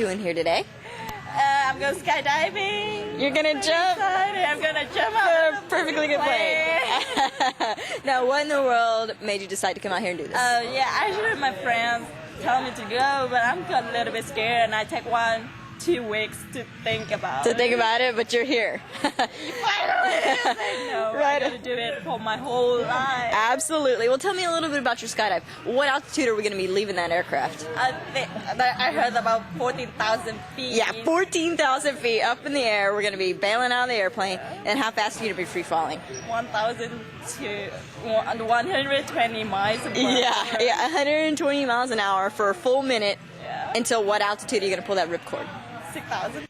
doing here today? I'm going skydiving. You're gonna jump? Excited. I'm gonna jump out of the Perfectly good plane. Now, what in the world made you decide to come out here and do this? Yeah, actually my friends tell me to go, but I'm a little bit scared, and I take 1-2 weeks to think about To think about it, but you're here. No, Right. I gotta do it for my whole life. Absolutely. Well, tell me a little bit about your skydive. What altitude are we going to be leaving that aircraft? I heard about 14,000 feet. Yeah, 14,000 feet up in the air. We're going to be bailing out of the airplane. And how fast are you going to be free falling? 1,000 to 120 miles an hour. Yeah, 120 miles an hour for a full minute. Yeah. Until what altitude are you going to pull that ripcord? 6,000.